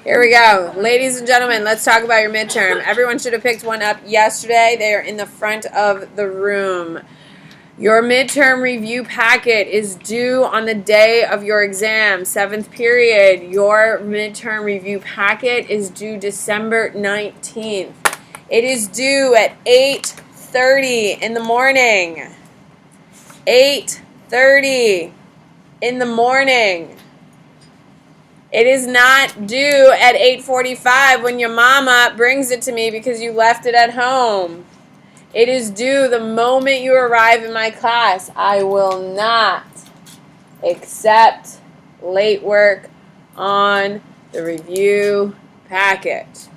Here we go. Ladies and gentlemen, let's talk about your midterm. Everyone should have picked one up yesterday. They are in the front of the room. Your midterm review packet is due on the day of your exam, 7th period. Your midterm review packet is due December 19th. It is due at 8:30 in the morning. 8:30 in the morning. It is not due at 8:45 when your mama brings it to me because you left it at home. It is due the moment you arrive in my class. I will not accept late work on the review packet.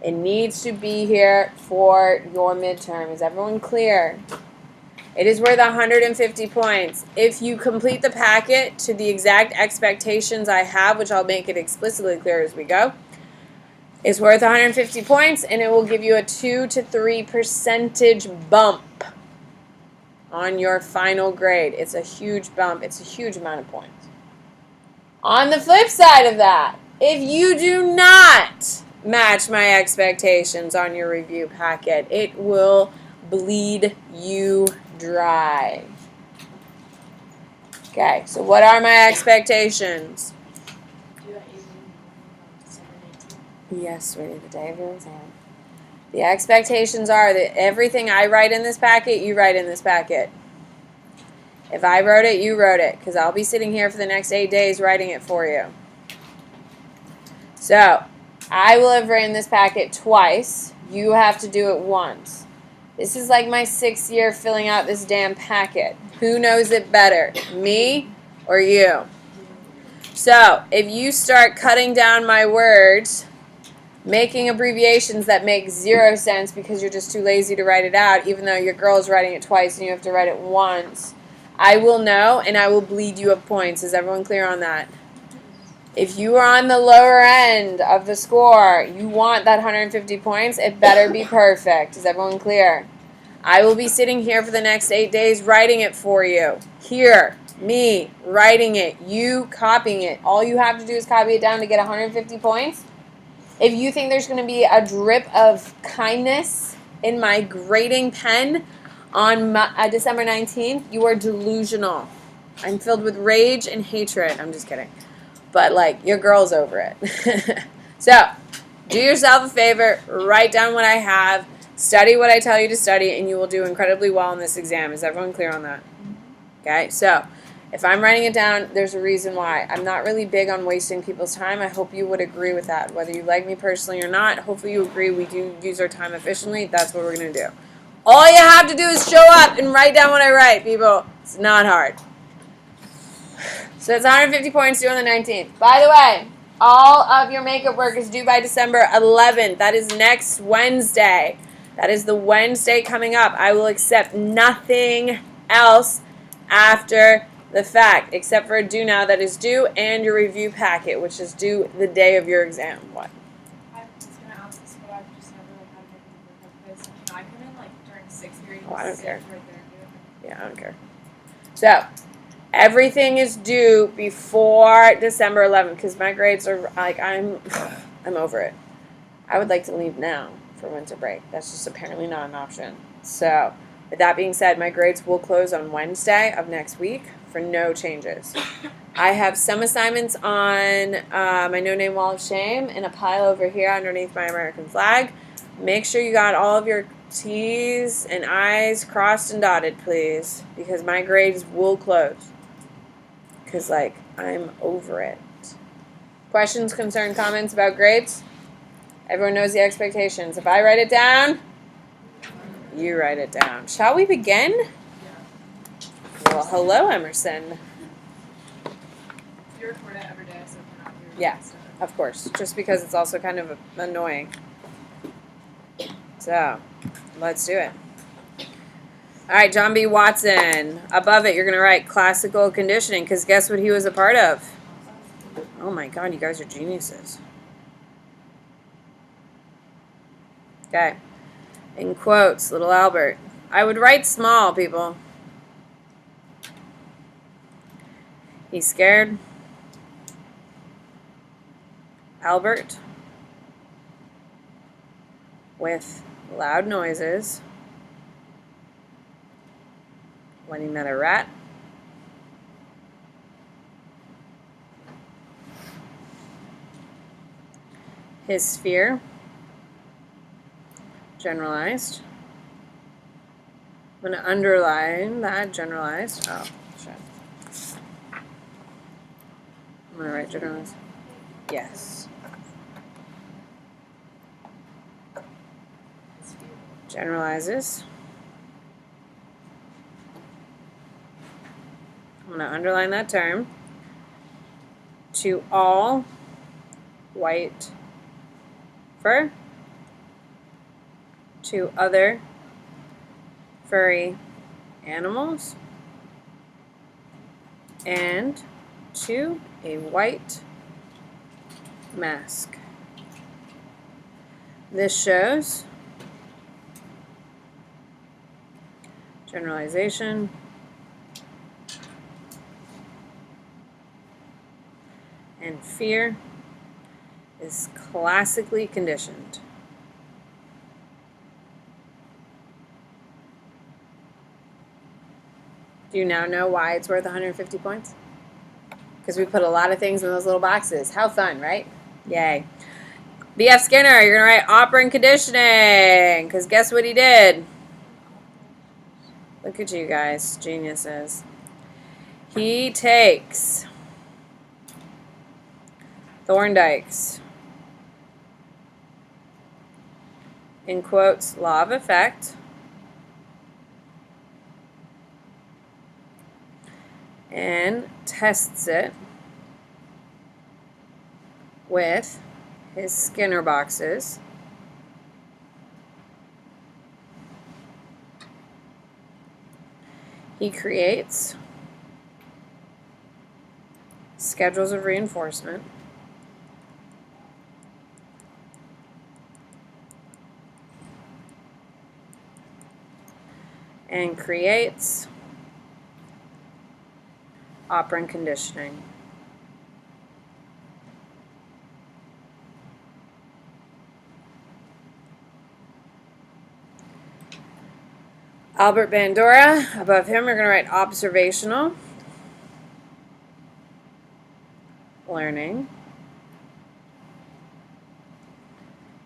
It needs to be here for your midterm. Is everyone clear? It is worth 150 points. If you complete the packet to the exact expectations I have, which I'll make it explicitly clear as we go, it's worth 150 points, and it will give you a 2 to 3% bump on your final grade. It's a huge bump. It's a huge amount of points. On the flip side of that, if you do not match my expectations on your review packet, it will bleed you dry. Okay, so what are my expectations? Yes, sweetie, the day of your exam. The expectations are that everything I write in this packet, you write in this packet. If I wrote it, you wrote it, because I'll be sitting here for the next 8 days writing it for you. So, I will have written this packet twice. You have to do it once. This is like my 6th year filling out this damn packet. Who knows it better, me or you? So, if you start cutting down my words, making abbreviations that make 0 sense because you're just too lazy to write it out, even though your girl's writing it twice and you have to write it once, I will know and I will bleed you of points. Is everyone clear on that? If you are on the lower end of the score, you want that 150 points, it better be perfect. Is everyone clear? I will be sitting here for the next 8 days writing it for you. Here, me, writing it, you copying it. All you have to do is copy it down to get 150 points. If you think there's going to be a drip of kindness in my grading pen on December 19th, you are delusional. I'm filled with rage and hatred. I'm just kidding. But, like, your girl's over it. So, do yourself a favor. Write down what I have. Study what I tell you to study, and you will do incredibly well in this exam. Is everyone clear on that? Okay, so if I'm writing it down, there's a reason why. I'm not really big on wasting people's time. I hope you would agree with that. Whether you like me personally or not, hopefully you agree we do use our time efficiently. That's what we're going to do. All you have to do is show up and write down what I write, people. It's not hard. So it's 150 points due on the 19th. By the way, all of your makeup work is due by December 11th. That is next Wednesday. That is the Wednesday coming up. I will accept nothing else after the fact, except for a due now that is due and your review packet, which is due the day of your exam. What? I was going to ask this, but I've just never had to make this. Can I come in during 6th period? Oh, I don't care. Right there and do it? Yeah, I don't care. So, everything is due before December 11th because my grades are I'm over it. I would like to leave now for winter break. That's just apparently not an option. So, with that being said, my grades will close on Wednesday of next week for no changes. I have some assignments on my no-name wall of shame in a pile over here underneath my American flag. Make sure you got all of your T's and I's crossed and dotted, please, because my grades will close. Because, I'm over it. Questions, concern, comments about grades? Everyone knows the expectations. If I write it down, you write it down. Shall we begin? Well, hello, Emerson. You record it every day, so if you're not here, Yeah, of course. Just because it's also kind of annoying. So, let's do it. All right, John B. Watson. Above it, you're going to write classical conditioning, because guess what he was a part of? Oh my God, you guys are geniuses. Okay. In quotes, little Albert. I would write small, people. He's scared. Albert with loud noises when he met a rat. His sphere, generalized. I'm going to underline that, generalized. Oh, shit. I'm going to write generalized. Yes. Generalizes. I'm going to underline that term. To all white fur. To other furry animals. And to a white mask. This shows generalization and fear is classically conditioned. Do you now know why it's worth 150 points? Because we put a lot of things in those little boxes. How fun, right? Yay. B.F. Skinner, you're going to write operant conditioning. Because guess what he did? Look at you guys, geniuses. He takes Thorndike's, in quotes, law of effect, and tests it with his Skinner boxes. He creates schedules of reinforcement and creates operant conditioning. Albert Bandura, above him we're going to write observational learning.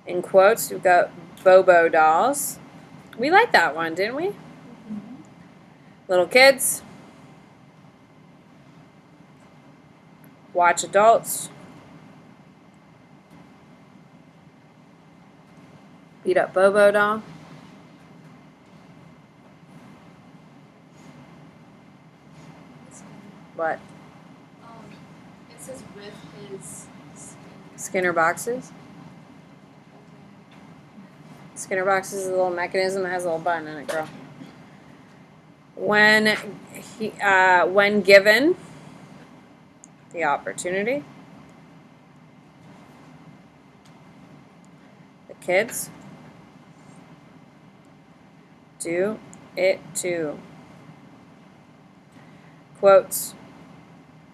In quotes, we've got Bobo dolls. We liked that one, didn't we? Mm-hmm. Little kids. Watch adults. Beat up Bobo doll. What? It says with his Skinner boxes. Skinner boxes is a little mechanism that has a little button in it, girl. When given the opportunity, the kids do it too. Quotes,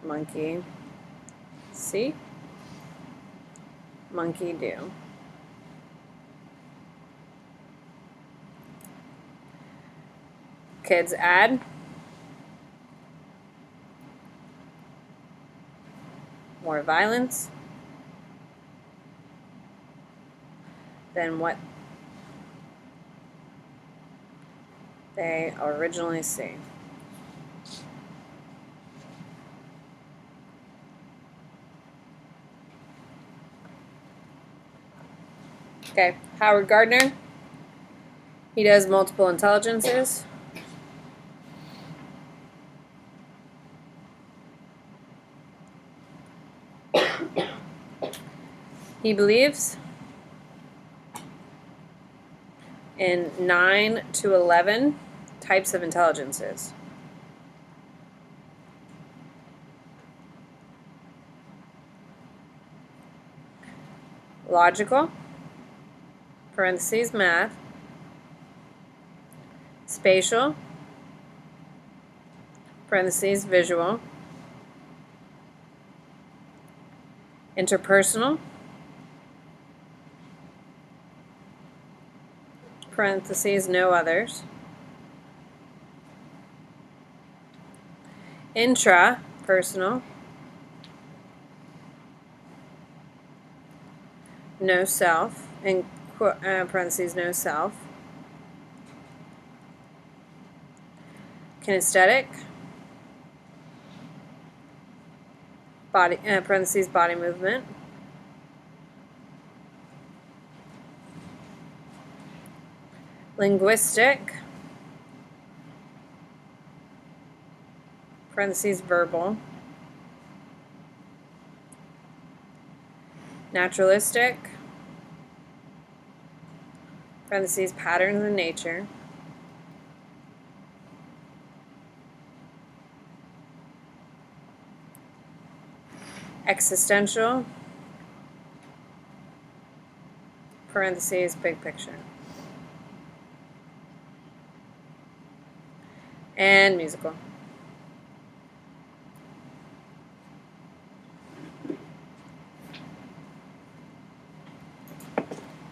monkey see, monkey do. Kids add more violence than what they originally see. Okay, Howard Gardner. He does multiple intelligences. He believes in 9 to 11 types of intelligences. Logical, parentheses, math, spatial, parentheses, visual, interpersonal, parentheses, no others. Intra, personal. No self, in parentheses, no self. Kinesthetic, body, parentheses, body movement. Linguistic, parentheses, verbal. Naturalistic, parentheses, patterns in nature. Existential, parentheses, big picture. And musical.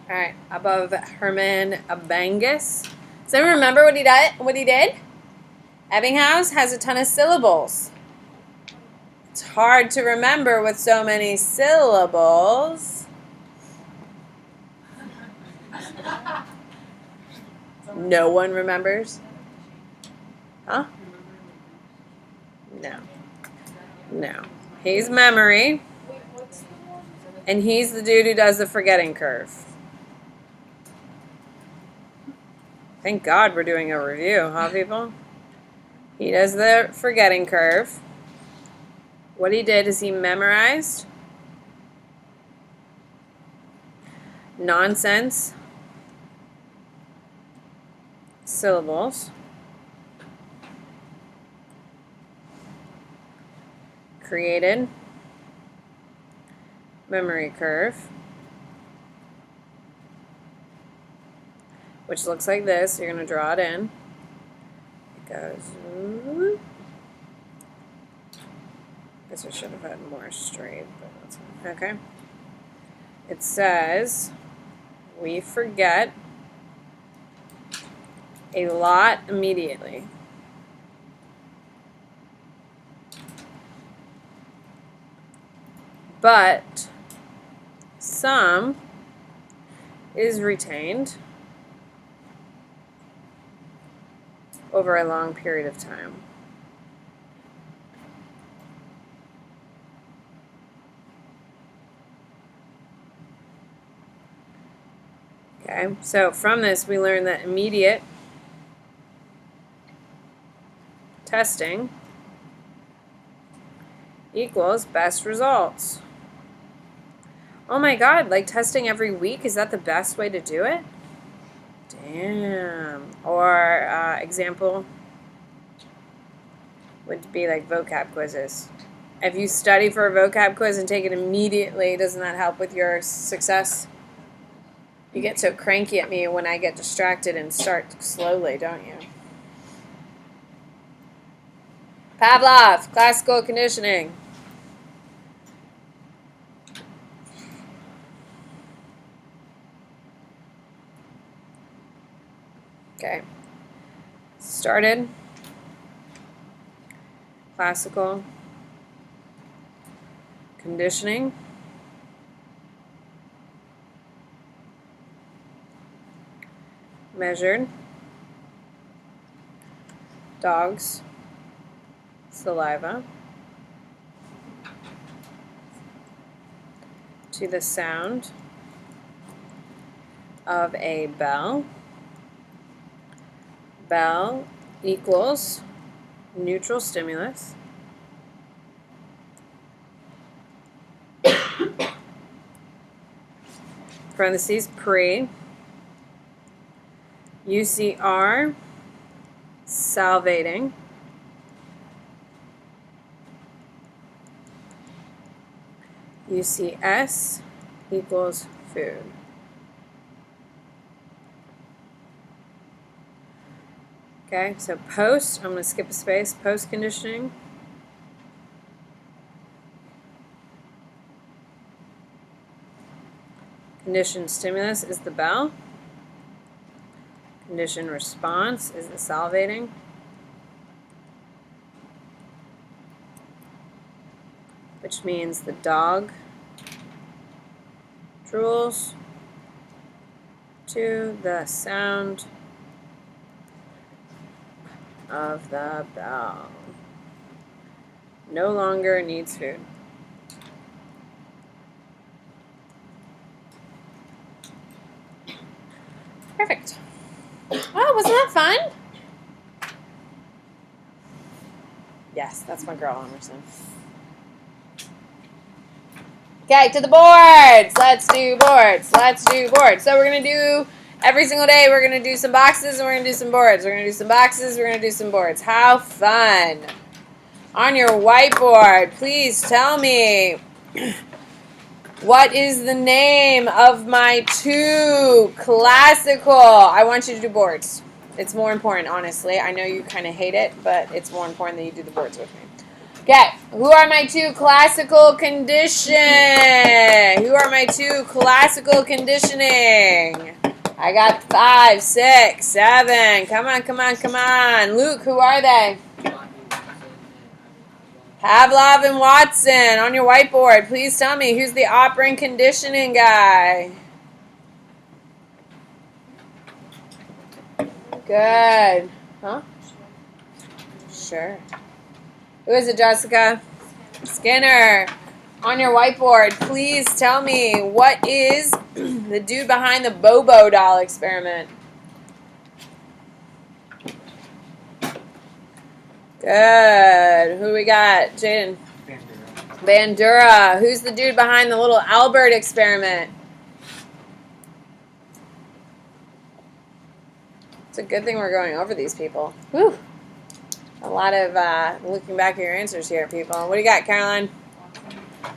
All right, above Herman Abangus. Does anyone remember what he did? Ebbinghaus has a ton of syllables. It's hard to remember with so many syllables. No one remembers? Huh? No. No. He's memory. Wait, what's the one? And he's the dude who does the forgetting curve. Thank God we're doing a review, huh, people? He does the forgetting curve. What he did is he memorized nonsense syllables, created memory curve, which looks like this. You're going to draw it in. It goes. I guess I should have had more straight, but that's fine. Okay. It says, we forget a lot immediately. But some is retained over a long period of time. Okay, so from this we learn that immediate testing equals best results. Oh my God, like testing every week, is that the best way to do it? Damn. Or example would be like vocab quizzes. If you study for a vocab quiz and take it immediately, doesn't that help with your success? You get so cranky at me when I get distracted and start slowly, don't you? Pavlov, classical conditioning. Okay. Started. Classical conditioning. Measured. Dogs. Saliva. To the sound of a bell. Bell equals neutral stimulus. Parentheses, pre. UCR, salivating. UCS equals food. Okay, so post, I'm going to skip a space, post conditioning. Conditioned stimulus is the bell. Condition response is the salivating. Which means the dog drools to the sound of the bell. No longer needs food. Perfect. Oh, wasn't that fun? Yes, that's my girl, Emerson. Okay, to the boards. Let's do boards. Let's do boards. So we're going to do, every single day, we're going to do some boxes and we're going to do some boards. We're going to do some boxes, we're going to do some boards. How fun. On your whiteboard, please tell me, what is the name of my two classical? I want you to do boards. It's more important, honestly. I know you kind of hate it, but it's more important that you do the boards with me. Okay, who are my two classical conditioning? Who are my two classical conditioning? I got 5, 6, 7. Come on, come on, come on. Luke, who are they? Pavlov and Watson. On your whiteboard, please tell me who's the operant conditioning guy. Good. Huh? Sure. Who is it, Jessica? Skinner. On your whiteboard, please tell me what is the dude behind the Bobo doll experiment. Good. Who we got? Jaden. Bandura. Who's the dude behind the little Albert experiment? It's a good thing we're going over these people. Whew. A lot of looking back at your answers here, people. What do you got, Caroline?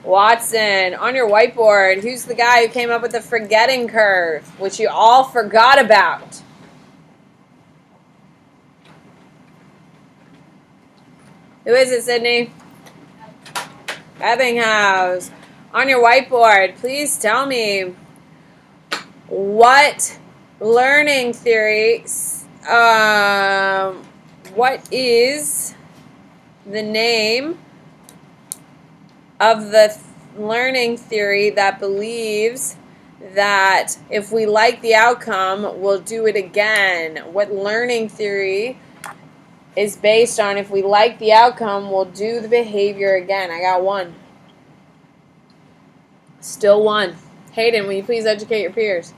Watson. On your whiteboard, who's the guy who came up with the forgetting curve, which you all forgot about? Who is it, Sydney? Ebbinghaus. On your whiteboard, please tell me what learning theory, what is the name of the learning theory that believes that if we like the outcome, we'll do it again? What learning theory is based on if we like the outcome, we'll do the behavior again? I got one. Still one. Hayden, will you please educate your peers?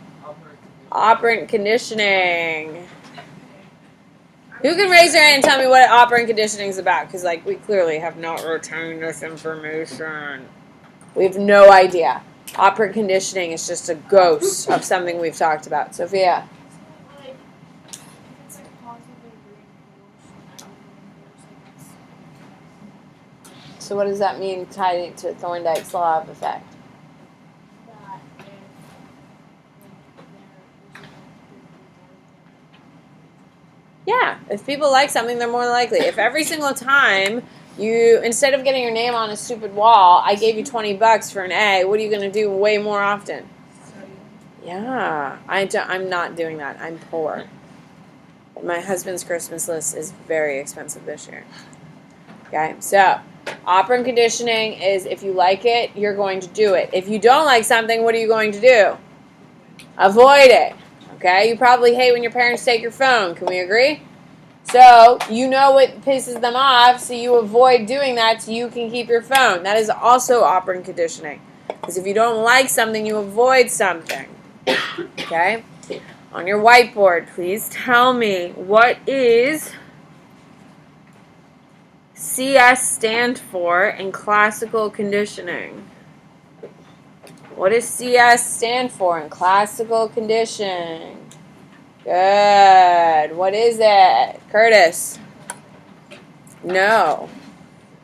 Operant conditioning. Who can raise their hand and tell me what operant conditioning is about? Because, like, we clearly have not retained this information. We have no idea. Operant conditioning is just a ghost of something we've talked about. Sophia. So what does that mean tied to Thorndike's law of effect? Yeah, if people like something, they're more likely. If every single time you, instead of getting your name on a stupid wall, I gave you $20 for an A, what are you going to do way more often? Yeah, I'm not doing that. I'm poor. My husband's Christmas list is very expensive this year. Okay, so operant conditioning is if you like it, you're going to do it. If you don't like something, what are you going to do? Avoid it. Okay, you probably hate when your parents take your phone. Can we agree? So you know what pisses them off, so you avoid doing that so you can keep your phone. That is also operant conditioning. Because if you don't like something, you avoid something. Okay? On your whiteboard, please tell me, what is CS stand for in classical conditioning? What does CS stand for in classical conditioning? Good. What is it? Curtis? No.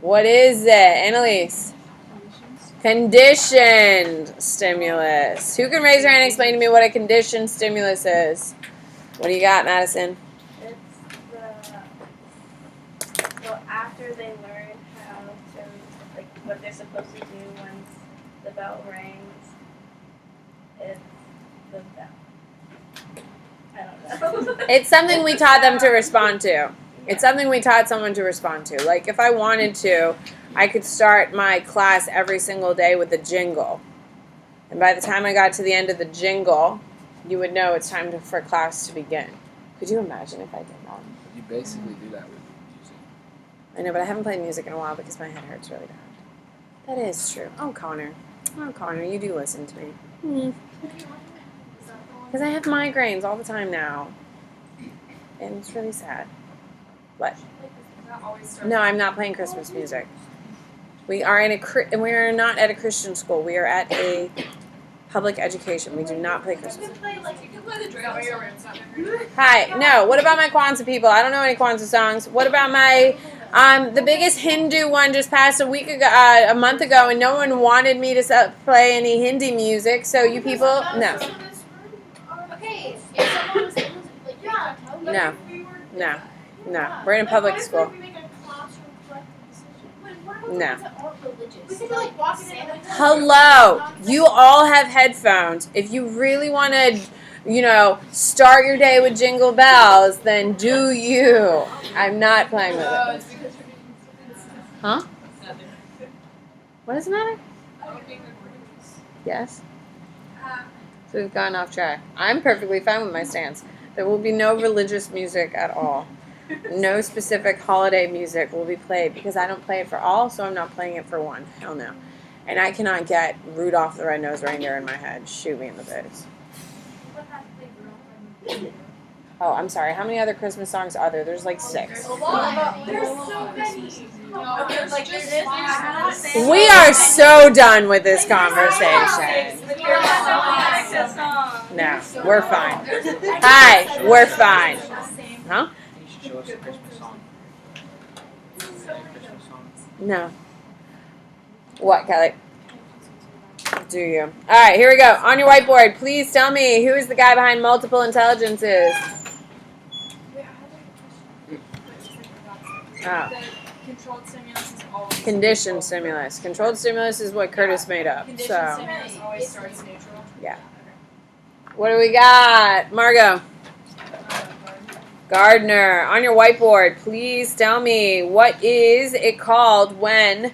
What is it? Annalise? Conditioned stimulus. Who can raise their hand and explain to me what a conditioned stimulus is? What do you got, Madison? It's well, after they learn how to, like, what they're supposed to do once the bell rings, it's the bell. I don't know. It's something we taught them to respond to. It's something we taught someone to respond to. Like, if I wanted to, I could start my class every single day with a jingle. And by the time I got to the end of the jingle, you would know it's time for class to begin. Could you imagine if I did that? You basically do that with music. I know, but I haven't played music in a while because my head hurts really bad. That is true. Oh, Connor, you do listen to me. Because I have migraines all the time now. And it's really sad. What? No, I'm not playing Christmas music. We are we are not at a Christian school. We are at a public education. We do not play Christmas music. You can play the drill. Hi. No. What about my Kwanzaa people? I don't know any Kwanzaa songs. What about my the biggest Hindu one just passed a month ago, and no one wanted me to play any Hindi music. So you people, no. Okay, if someone was able to, like, yeah, No. No. No. We're in a public school. No. we could like walk in and Hello. You all have headphones. If you really want to, start your day with Jingle Bells, then do you. I'm not playing with it. Huh? What does it matter? Yes. So we've gone off track. I'm perfectly fine with my stance. There will be no religious music at all. No specific holiday music will be played because I don't play it for all, so I'm not playing it for one. Hell no. And I cannot get Rudolph the Red-Nosed Reindeer in my head. Shoot me in the face. Oh, I'm sorry. How many other Christmas songs are there? There's like 6. there's so many. We are so done with this conversation. No, we're fine. Hi, we're fine. Huh? You should show us a Christmas song. Christmas song. No. What, Kelly? Do you? All right, here we go. On your whiteboard, please tell me who is the guy behind multiple intelligences. Oh. Controlled stimulus is always Conditioned stimulus. Controlled stimulus is what Curtis made up. Conditioned So, stimulus always starts neutral. Yeah. What do we got? Margot. Gardner. On your whiteboard, please tell me what is it called when,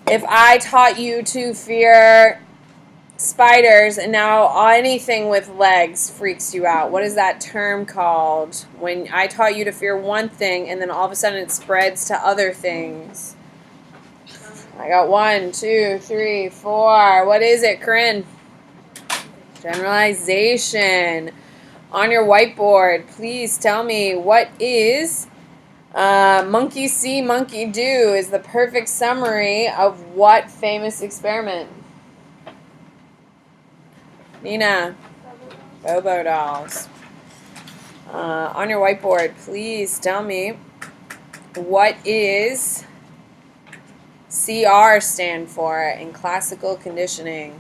if I taught you to fear spiders and now anything with legs freaks you out? What is that term called? When I taught you to fear one thing and then all of a sudden it spreads to other things. I got 1, 2, 3, 4. What is it, Corinne? Generalization. On your whiteboard, please tell me what is monkey see, monkey do is the perfect summary of what famous experiment? Nina. Bobo dolls. On your whiteboard, please tell me what is CR stand for in classical conditioning?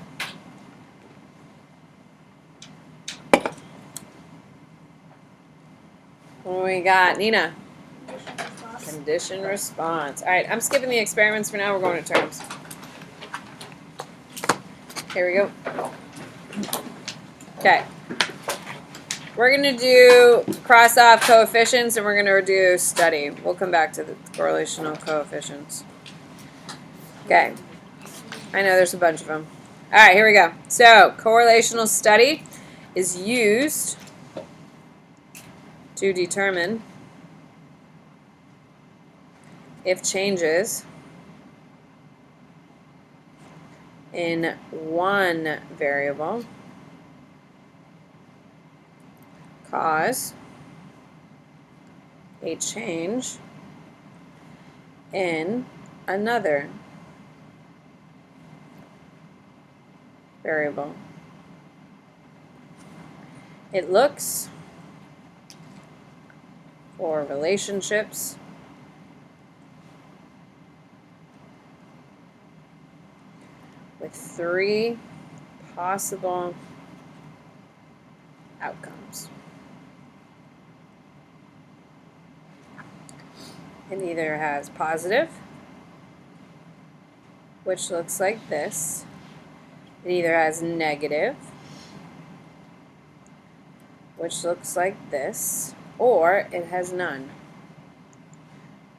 What do we got? Nina. Condition response. All right, I'm skipping the experiments for now. We're going to terms. Here we go. Okay. We're going to do cross off coefficients and we're going to do study. We'll come back to the correlational coefficients. Okay. I know there's a bunch of them. All right, here we go. So, correlational study is used to determine if changes in one variable cause a change in another variable. It looks for relationships with 3 possible outcomes. It either has positive, which looks like this. It either has negative, which looks like this, or it has none,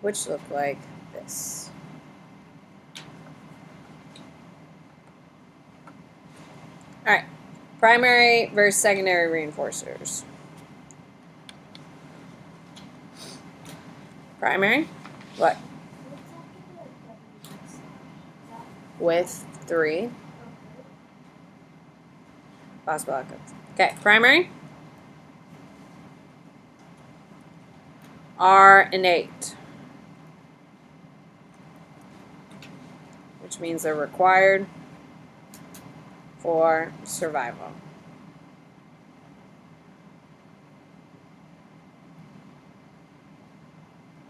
which look like this. All right, primary versus secondary reinforcers. Primary, what? With 3 possible outcomes. Okay, primary are innate, which means they're required for survival.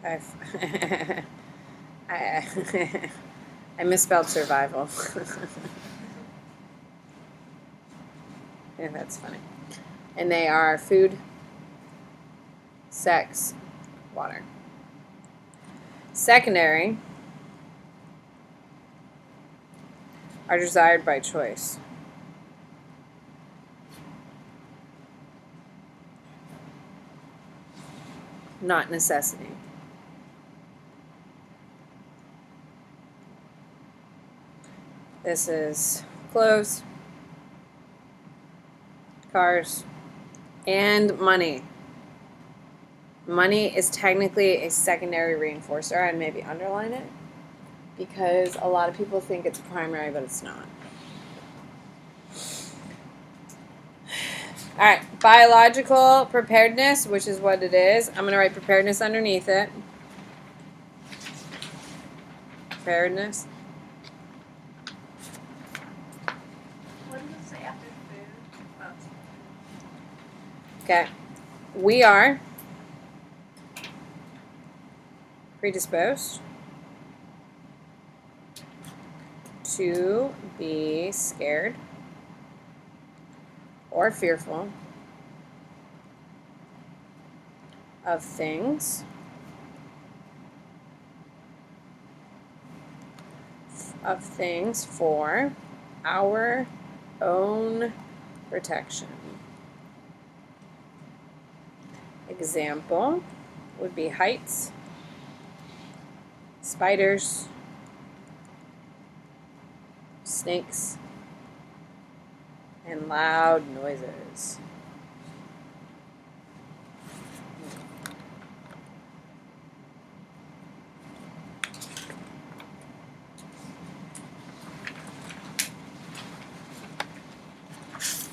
I misspelled survival. Yeah, that's funny. And they are food, sex, water. Secondary are desired by choice. Not necessity. This is clothes, cars, and money. Money is technically a secondary reinforcer. I'd maybe underline it because a lot of people think it's primary, but it's not. All right, biological preparedness, which is what it is. I'm going to write preparedness underneath it. Preparedness. What does it say after food? Oh. Okay. We are predisposed to be scared or fearful of things for our own protection. Example would be heights, spiders, snakes, and loud noises.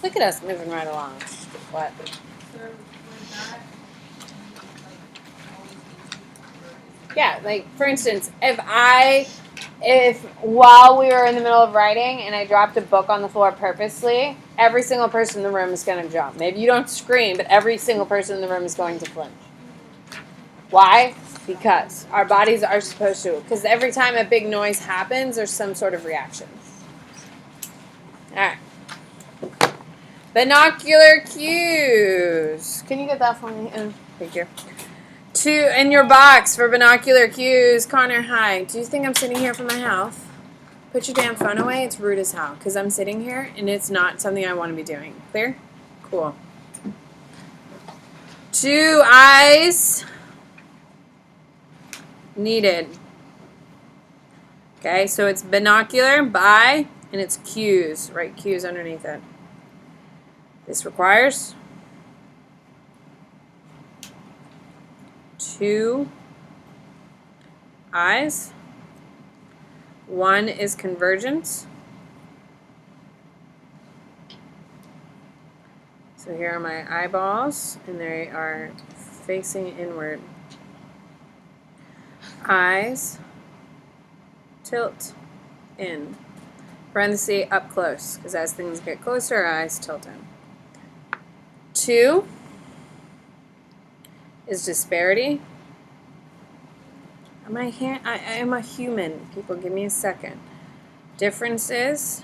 Look at us moving right along. What? So for that, Yeah, like for instance, if while we were in the middle of writing and I dropped a book on the floor purposely, every single person in the room is going to jump. Maybe you don't scream, but every single person in the room is going to flinch. Why? Because our bodies are supposed to. Because every time a big noise happens, there's some sort of reaction. All right. Binocular cues. Can you get that for me? Thank you. In your box for binocular cues. Connor, hi. Do you think I'm sitting here for my health? Put your damn phone away. It's rude as hell because I'm sitting here and it's not something I want to be doing. Clear? Cool. 2 eyes needed. Okay, so it's binocular, bi, and it's cues. Write cues underneath it. This requires 2 eyes. 1 is convergence. So here are my eyeballs, and they are facing inward. Eyes tilt in. Parenthesis up close, because as things get closer, our eyes tilt in. 2 is disparity. I am a human. People, give me a second. Differences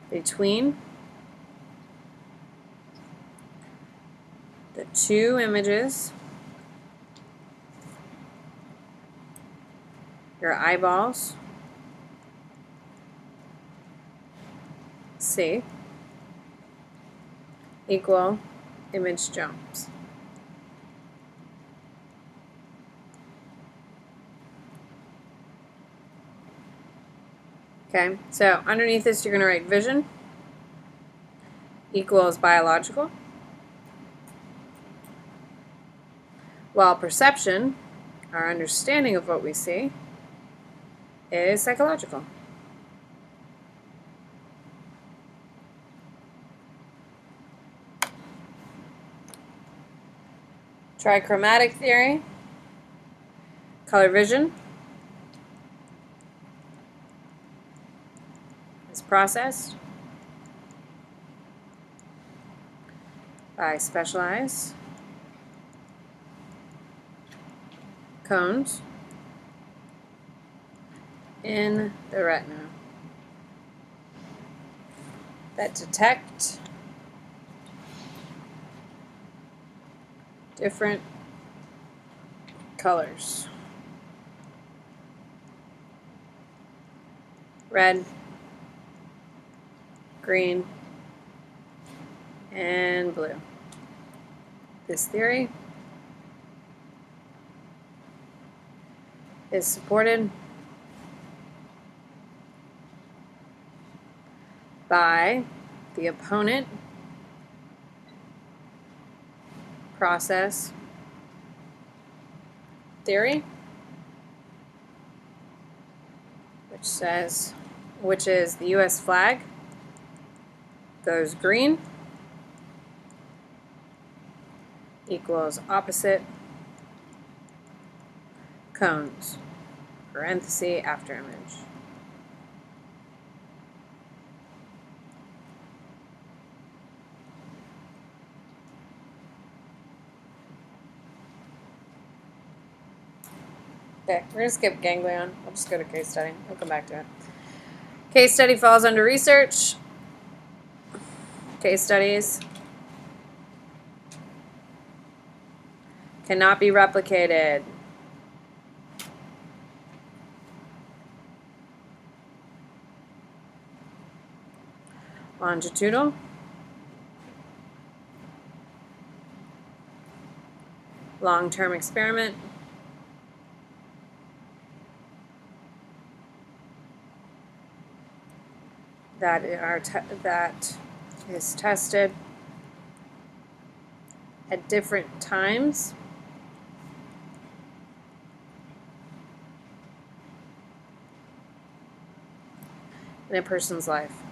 between the 2 images, your eyeballs see, equal image jumps. Okay, so underneath this you're going to write vision equals biological, while perception, our understanding of what we see, is psychological. Trichromatic theory, color vision is processed by specialized cones in the retina that detect different colors. Red, green, and blue. This theory is supported by the opponent process theory, which is the US flag goes green equals opposite cones, parenthesis after image. Okay, we're going to skip ganglion. I'll just go to case study. We'll come back to it. Case study falls under research. Case studies cannot be replicated. Longitudinal. Long-term experiment. That is tested at different times in a person's life.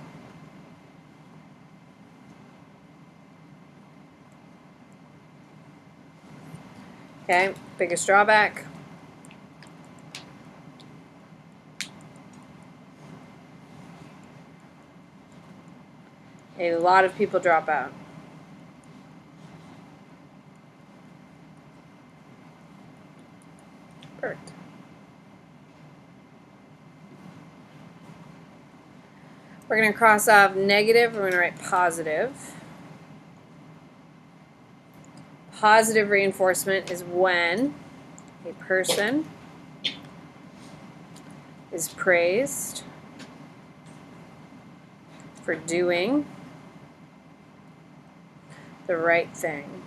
Okay, biggest drawback. A lot of people drop out. Perfect. We're going to cross off negative. We're going to write positive. Positive reinforcement is when a person is praised for doing the right thing.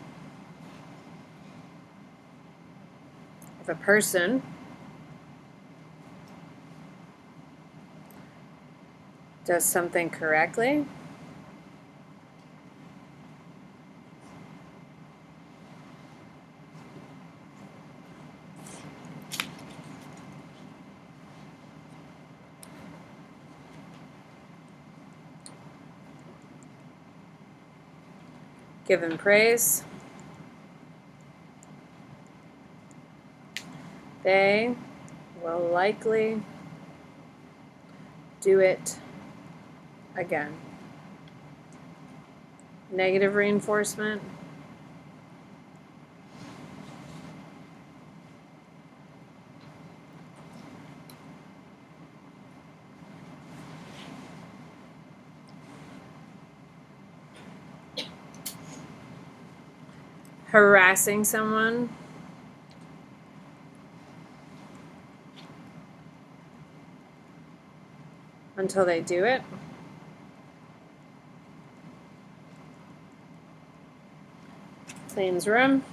If a person does something correctly, given praise, they will likely do it again. Negative reinforcement. Harassing someone. Until they do it. Cleans room.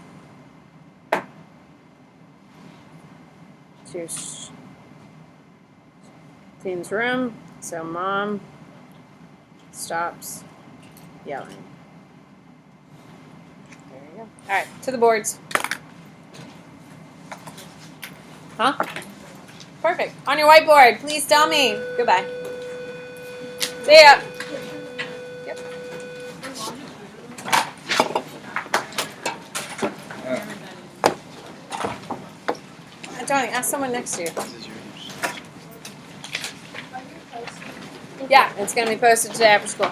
Cleans room. So mom stops yelling. There you go. All right, to the boards. Huh? Perfect. On your whiteboard, please tell me. Goodbye. See ya. Yep. Darling, ask someone next to you. This is yours. Yeah, it's going to be posted today after school.